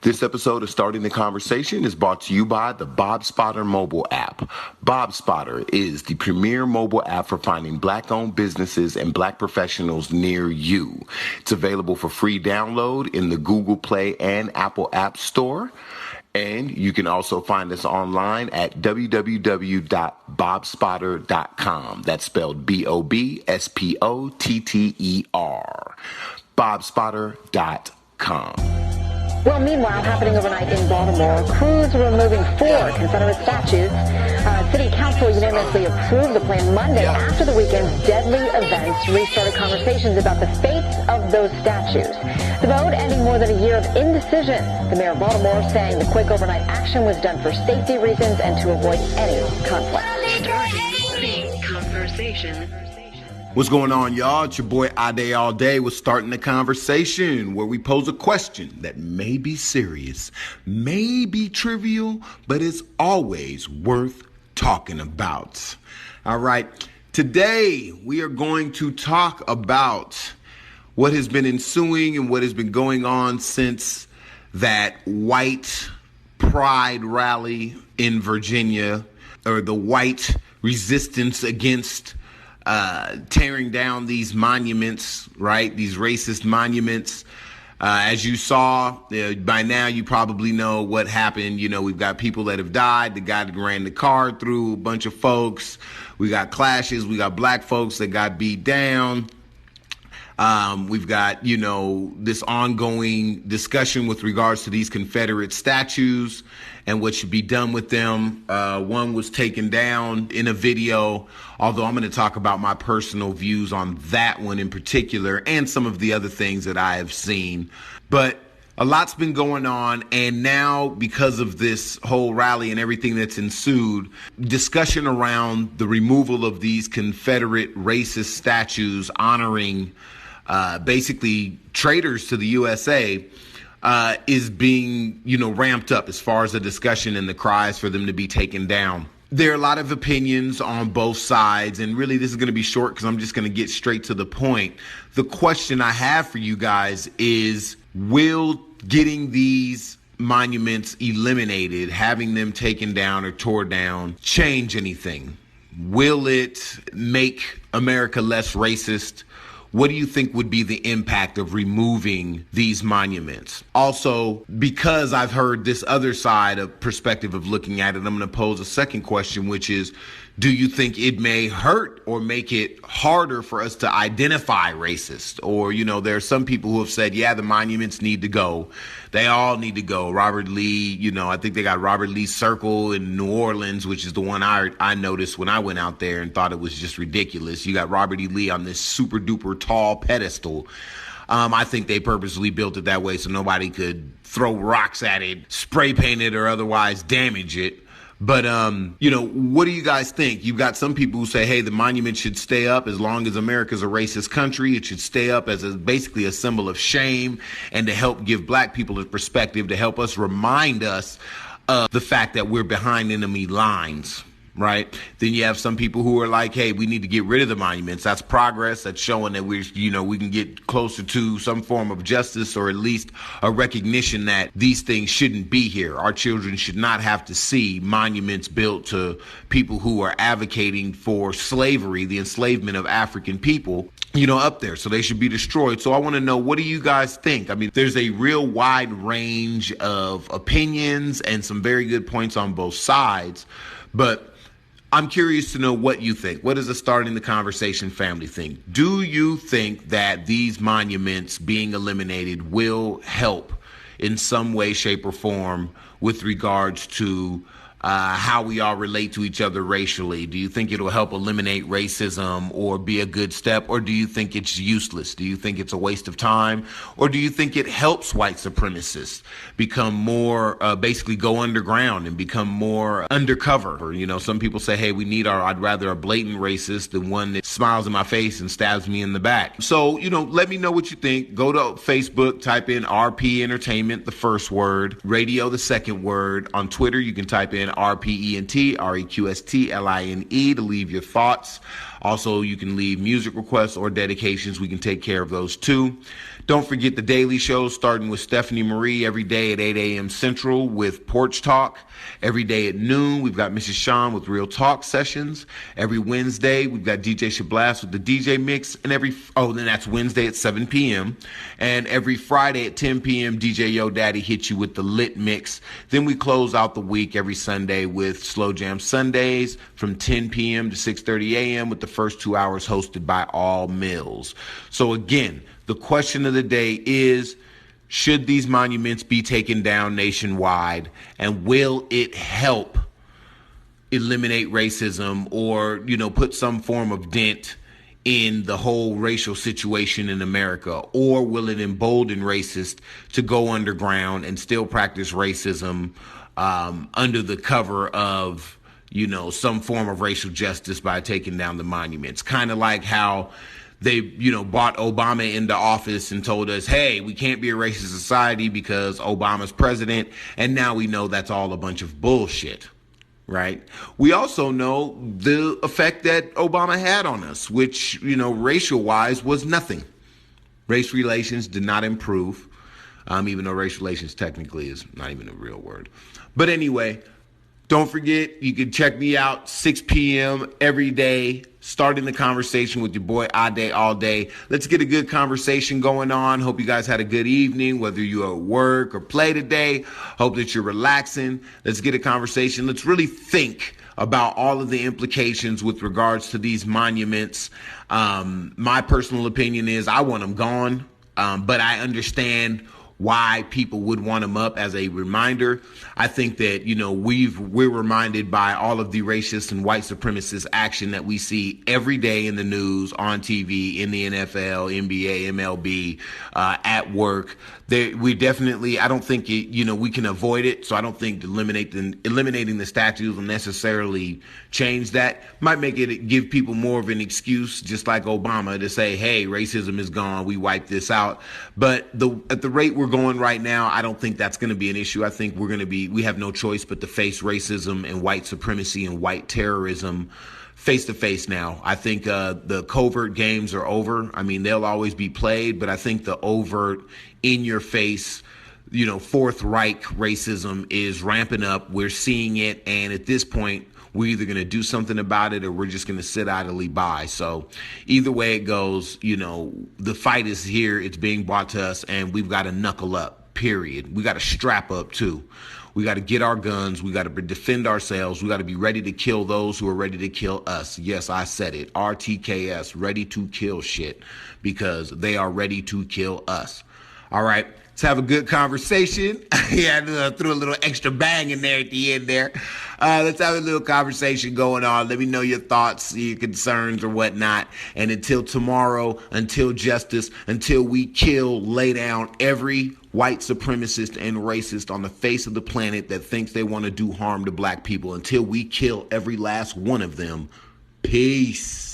This episode of Starting the Conversation is brought to you by the Bob Spotter mobile app. Bob Spotter is the premier mobile app for finding Black-owned businesses and Black professionals near you. It's available for free download in the Google Play and Apple App Store. And you can also find us online at www.bobspotter.com. That's spelled BOBSPOTTER. Bobspotter.com. Well, meanwhile, happening overnight in Baltimore, crews are removing 4 Confederate statues. City Council unanimously approved the plan Monday after the weekend's deadly events restarted conversations about the fates of those statues. The vote ending more than a year of indecision. The mayor of Baltimore saying the quick overnight action was done for safety reasons and to avoid any conflict. Starting the conversation. What's going on, y'all? It's your boy Ade All Day with Starting the Conversation, where we pose a question that may be serious, may be trivial, but it's always worth talking about. All right, today we are going to talk about what has been ensuing and what has been going on since that white pride rally in Virginia, or the white resistance against tearing down these monuments, right? These racist monuments. As you saw, by now you probably know what happened. You know, we've got people that have died. The guy that ran the car through a bunch of folks. We got clashes. We got black folks that got beat down. We've got, you know, this ongoing discussion with regards to these Confederate statues and what should be done with them. One was taken down in a video, although I'm going to talk about my personal views on that one in particular and some of the other things that I have seen. But a lot's been going on, and now because of this whole rally and everything that's ensued, discussion around the removal of these Confederate racist statues honoring basically traitors to the USA is being, you know, ramped up as far as the discussion and the cries for them to be taken down. There are a lot of opinions on both sides, and really this is going to be short because I'm just going to get straight to the point. The question I have for you guys is, will getting these monuments eliminated, having them taken down or tore down, change anything? Will it make America less racist? What do you think would be the impact of removing these monuments? Also, because I've heard this other side of perspective of looking at it, I'm going to pose a second question, which is, do you think it may hurt or make it harder for us to identify racist? Or, you know, there are some people who have said, yeah, the monuments need to go. They all need to go. Robert Lee, you know, I think they got Robert Lee Circle in New Orleans, which is the one I noticed when I went out there and thought it was just ridiculous. You got Robert E. Lee on this super duper tall pedestal. I think they purposely built it that way so nobody could throw rocks at it, spray paint it, or otherwise damage it. But, you know, what do you guys think? You've got some people who say, hey, the monument should stay up as long as America's a racist country. It should stay up as basically a symbol of shame and to help give black people a perspective, to help us remind us of the fact that we're behind enemy lines. Right. Then you have some people who are like, hey, we need to get rid of the monuments. That's progress. That's showing that we can get closer to some form of justice, or at least a recognition that these things shouldn't be here. Our children should not have to see monuments built to people who are advocating for slavery, the enslavement of African people, you know, up there. So they should be destroyed. So I want to know, what do you guys think? I mean, there's a real wide range of opinions and some very good points on both sides. But I'm curious to know what you think. What does the Starting the Conversation family think? Do you think that these monuments being eliminated will help in some way, shape, or form with regards to how we all relate to each other racially? Do you think it'll help eliminate racism or be a good step? Or do you think it's useless? Do you think it's a waste of time? Or do you think it helps white supremacists become more, basically go underground and become more undercover? Or, you know, some people say, hey, I'd rather a blatant racist than one that smiles in my face and stabs me in the back. So, you know, let me know what you think. Go to Facebook, type in RP Entertainment, the first word, radio, the second word. On Twitter, you can type in RPENT, REQSTLINE to leave your thoughts. Also, you can leave music requests or dedications. We can take care of those too. Don't forget the daily shows, starting with Stephanie Marie every day at 8 a.m. Central with Porch Talk. Every day at noon, we've got Mrs. Sean with Real Talk Sessions. Every Wednesday, we've got DJ Shablass with the DJ Mix. And then that's Wednesday at 7 p.m. And every Friday at 10 p.m., DJ Yo Daddy hits you with the Lit Mix. Then we close out the week every Sunday with Slow Jam Sundays from 10 p.m. to 6:30 a.m. with the first 2 hours hosted by All Mills. So again, the question of the day is, should these monuments be taken down nationwide, and will it help eliminate racism or, put some form of dent in the whole racial situation in America? Or will it embolden racists to go underground and still practice racism under the cover of, some form of racial justice by taking down the monuments? Kind of like how they, brought Obama into office and told us, hey, we can't be a racist society because Obama's president. And now we know that's all a bunch of bullshit, right? We also know the effect that Obama had on us, which, racial-wise was nothing. Race relations did not improve, even though race relations technically is not even a real word. But anyway, don't forget, you can check me out 6 p.m. every day, starting the conversation with your boy Ade all day. Let's get a good conversation going on. Hope you guys had a good evening, whether you're at work or play today. Hope that you're relaxing. Let's get a conversation. Let's really think about all of the implications with regards to these monuments. My personal opinion is I want them gone, but I understand why people would want them up as a reminder. I think that, we're reminded by all of the racist and white supremacist action that we see every day in the news, on TV, in the NFL, NBA, MLB, at work. We definitely, I don't think we can avoid it. So I don't think eliminating the statues will necessarily change that. Might give people more of an excuse, just like Obama, to say, hey, racism is gone, we wiped this out. But at the rate we're going right now, I don't think that's going to be an issue. I think we have no choice but to face racism and white supremacy and white terrorism face to face now. I think the covert games are over. I mean, they'll always be played, but I think the overt, in your face, Fourth Reich racism is ramping up. We're seeing it. And at this point, we're either going to do something about it or we're just going to sit idly by. So either way it goes, the fight is here. It's being brought to us, and we've got to knuckle up, period. We got to strap up too. We got to get our guns. We got to defend ourselves. We got to be ready to kill those who are ready to kill us. Yes, I said it. RTKS, ready to kill shit, because they are ready to kill us. All right. Let's have a good conversation. I threw a little extra bang in there at the end there. Let's have a little conversation going on. Let me know your thoughts, your concerns, or whatnot. And until tomorrow, until justice, until we lay down every white supremacist and racist on the face of the planet that thinks they want to do harm to black people, until we kill every last one of them. Peace.